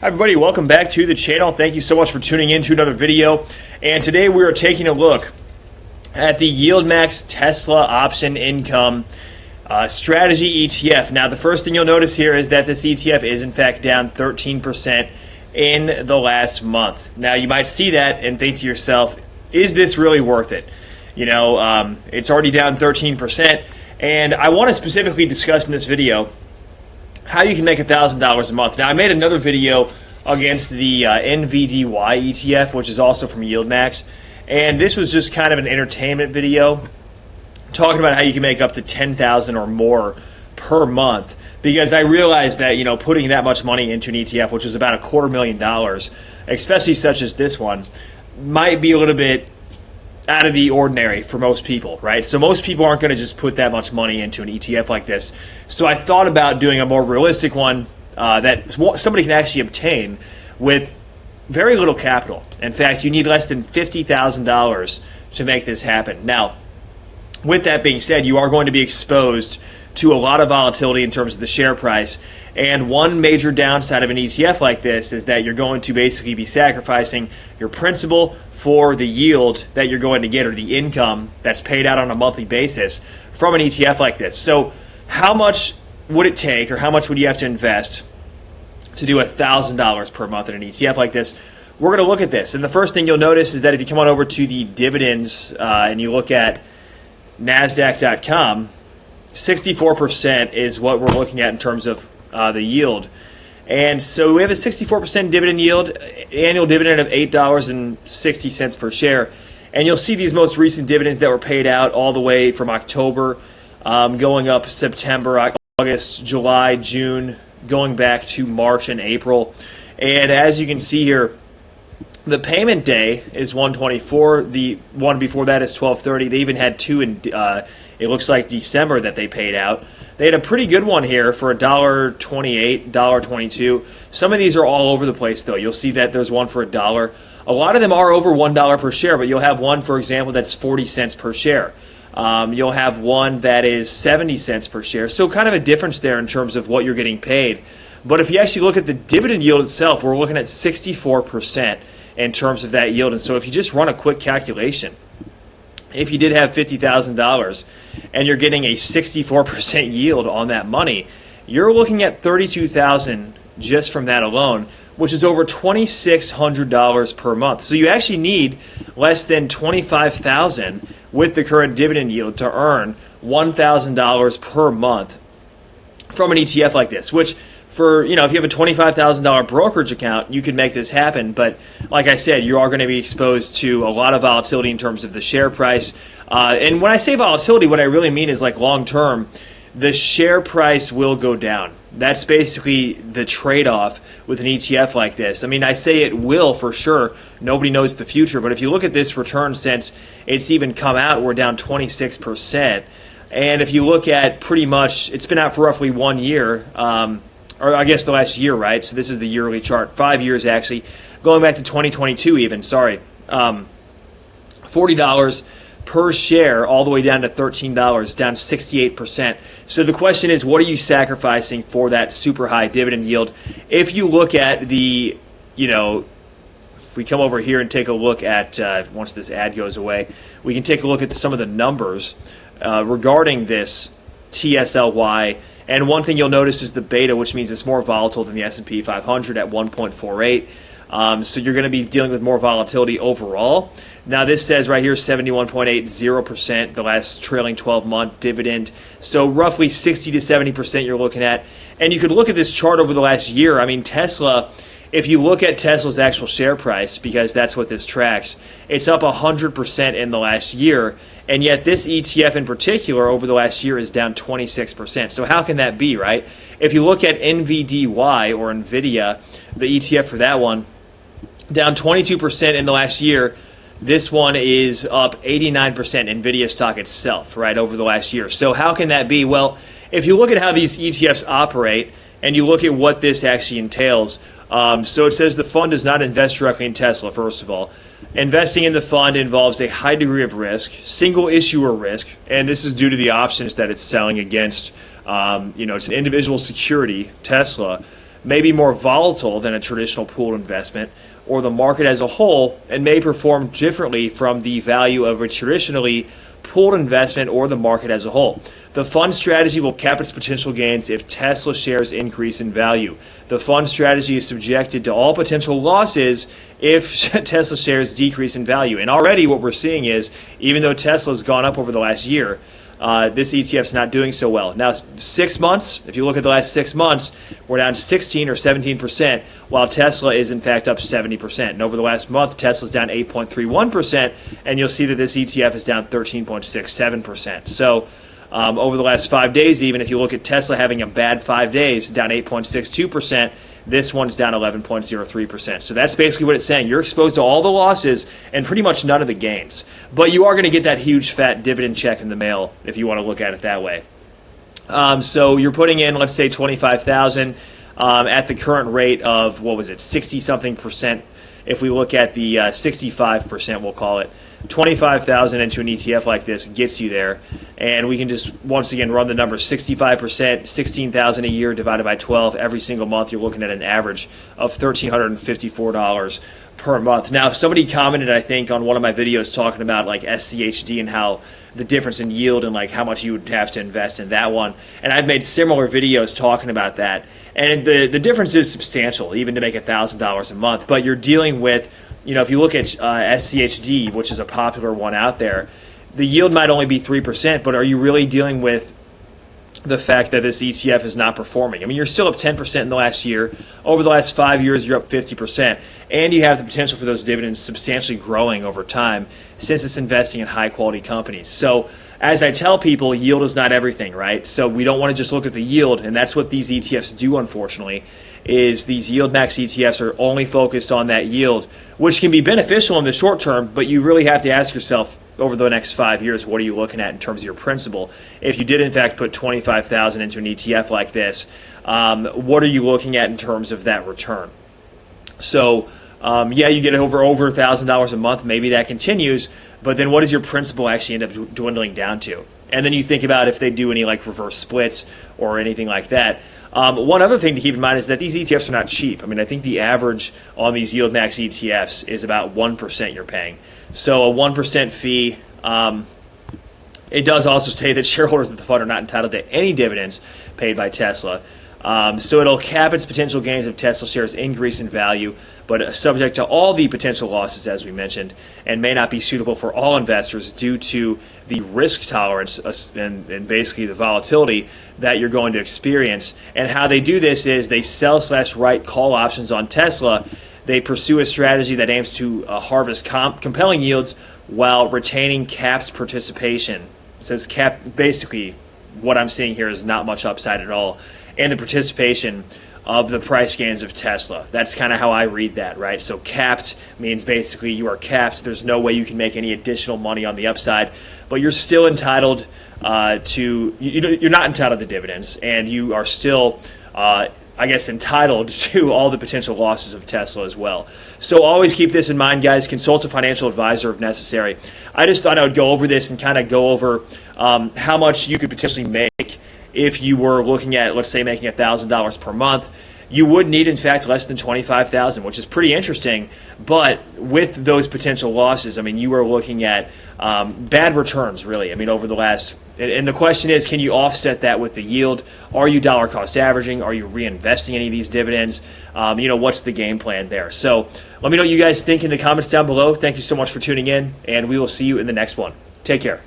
Hi everybody, welcome back to the channel. Thank you so much for tuning in to another video. And today we are taking a look at the YieldMax Tesla Option Income Strategy ETF. Now the first thing you'll notice here is that this ETF is in fact down 13% in the last month. Now you might see that and think to yourself, is this really worth it? You know, it's already down 13%, and I want to specifically discuss in this video how you can make $1,000 a month. Now, I made another video against the NVDY ETF, which is also from YieldMax, and this was just kind of an entertainment video talking about how you can make up to $10,000 or more per month, because I realized that, you know, putting that much money into an ETF, which is about $250,000, especially such as this one, might be a little bit out of the ordinary for most people, right? So most people aren't going to just put that much money into an ETF like this. So I thought about doing a more realistic one that somebody can actually obtain with very little capital. In fact, you need less than $50,000 to make this happen. Now, with that being said, you are going to be exposed to a lot of volatility in terms of the share price. And one major downside of an ETF like this is that you're going to basically be sacrificing your principal for the yield that you're going to get, or the income that's paid out on a monthly basis from an ETF like this. So how much would it take, or how much would you have to invest to do $1,000 per month in an ETF like this? We're going to look at this. And the first thing you'll notice is that if you come on over to the dividends and you look at NASDAQ.com, 64% is what we're looking at in terms of the yield. And so we have a 64% dividend yield, annual dividend of $8.60 per share. And you'll see these most recent dividends that were paid out all the way from October, going up September, August, July, June, going back to March and April. And as you can see here, the payment day is 1/24. The one before that is 12/30. They even had two in, it looks like, December that they paid out. They had a pretty good one here for $1.28, $1.22. Some of these are all over the place, though. You'll see that there's one for $1. A lot of them are over $1 per share, but you'll have one, for example, that's 40 cents per share. You'll have one that is 70 cents per share. So kind of a difference there in terms of what you're getting paid. But if you actually look at the dividend yield itself, we're looking at 64% in terms of that yield. And so if you just run a quick calculation, if you did have $50,000 and you're getting a 64% yield on that money, you're looking at $32,000 just from that alone, which is over $2,600 per month. So you actually need less than $25,000 with the current dividend yield to earn $1,000 per month from an ETF like this, which, for, you know, if you have a $25,000 brokerage account, you could make this happen. But like I said, you are going to be exposed to a lot of volatility in terms of the share price. And when I say volatility, what I really mean is, like, long term, the share price will go down. That's basically the trade-off with an ETF like this. I mean, I say it will for sure. Nobody knows the future. But if you look at this return since it's even come out, we're down 26%. And if you look at, pretty much, it's been out for roughly 1 year, or I guess the last year, right? So this is the yearly chart. 5 years, actually. Going back to 2022 even, sorry. $40 per share all the way down to $13, down 68%. So the question is, what are you sacrificing for that super high dividend yield? If you look at the, you know, if we come over here and take a look at, once this ad goes away, we can take a look at some of the numbers regarding this TSLY. And one thing you'll notice is the beta, which means it's more volatile than the S&P 500 at 1.48. So you're going to be dealing with more volatility overall. Now this says right here 71.80% the last trailing 12-month dividend. So roughly 60 to 70% you're looking at. And you could look at this chart over the last year. I mean, Tesla, if you look at Tesla's actual share price, because that's what this tracks, it's up 100% in the last year. And yet this ETF in particular over the last year is down 26%. So how can that be, right? If you look at NVDY, or NVIDIA, the ETF for that one, down 22% in the last year. This one is up 89%, NVIDIA stock itself, right, over the last year. So how can that be? Well, if you look at how these ETFs operate and you look at what this actually entails, so it says the fund does not invest directly in Tesla, first of all. Investing in the fund involves a high degree of risk, single issuer risk, and this is due to the options that it's selling against. It's an individual security, Tesla, may be more volatile than a traditional pooled investment or the market as a whole, and may perform differently from the value of a traditionally pooled investment or the market as a whole. The fund strategy will cap its potential gains if Tesla shares increase in value. The fund strategy is subjected to all potential losses if Tesla shares decrease in value. And already what we're seeing is, even though Tesla's gone up over the last year, this ETF's not doing so well. Now, 6 months, if you look at the last 6 months, we're down 16 or 17%, while Tesla is in fact up 70%. And over the last month, Tesla's down 8.31%, and you'll see that this ETF is down 13.67%. So over the last 5 days, even if you look at Tesla having a bad 5 days, down 8.62%, this one's down 11.03%. So that's basically what it's saying. You're exposed to all the losses and pretty much none of the gains. But you are going to get that huge fat dividend check in the mail if you want to look at it that way. So you're putting in, let's say, $25,000 at the current rate of, 60-something percent. If we look at the 65%, we'll call it, 25,000 into an ETF like this gets you there. And we can just, once again, run the numbers. 65%, 16,000 a year divided by 12. Every single month, you're looking at an average of $1,354 per month. Now, somebody commented, I think, on one of my videos talking about like SCHD and how the difference in yield and like how much you would have to invest in that one. And I've made similar videos talking about that. And the difference is substantial, even to make $1,000 a month. But you're dealing with, if you look at SCHD, which is a popular one out there, the yield might only be 3%, but are you really dealing with the fact that this ETF is not performing? I mean, you're still up 10% in the last year. Over the last 5 years, you're up 50%. And you have the potential for those dividends substantially growing over time since it's investing in high-quality companies. So as I tell people, yield is not everything, right? So we don't want to just look at the yield, and that's what these ETFs do, unfortunately, is these YieldMax ETFs are only focused on that yield, which can be beneficial in the short term, but you really have to ask yourself, over the next 5 years, what are you looking at in terms of your principal? If you did, in fact, put $25,000 into an ETF like this, what are you looking at in terms of that return? So, you get over $1,000 a month. Maybe that continues, but then what does your principal actually end up dwindling down to? And then you think about if they do any like reverse splits or anything like that. One other thing to keep in mind is that these ETFs are not cheap. I mean, I think the average on these YieldMax ETFs is about 1% you're paying. So a 1% fee. It does also say that shareholders of the fund are not entitled to any dividends paid by Tesla. So it'll cap its potential gains if Tesla shares increase in value, but subject to all the potential losses, as we mentioned, and may not be suitable for all investors due to the risk tolerance and basically the volatility that you're going to experience. And how they do this is they sell/write call options on Tesla. They pursue a strategy that aims to harvest compelling yields while retaining capped participation. It says cap. Basically, what I'm seeing here is not much upside at all, and the participation of the price gains of Tesla. That's kind of how I read that, right? So capped means basically you are capped. There's no way you can make any additional money on the upside, but you're still entitled you're not entitled to dividends, and you are still entitled to all the potential losses of Tesla as well. So always keep this in mind, guys. Consult a financial advisor if necessary. I just thought I would go over this and kind of go over how much you could potentially make if you were looking at, let's say, making $1,000 per month. You would need, in fact, less than $25,000, which is pretty interesting. But with those potential losses, I mean, you are looking at bad returns, really. I mean, over the last, and the question is, can you offset that with the yield? Are you dollar cost averaging? Are you reinvesting any of these dividends? What's the game plan there? So let me know what you guys think in the comments down below. Thank you so much for tuning in, and we will see you in the next one. Take care.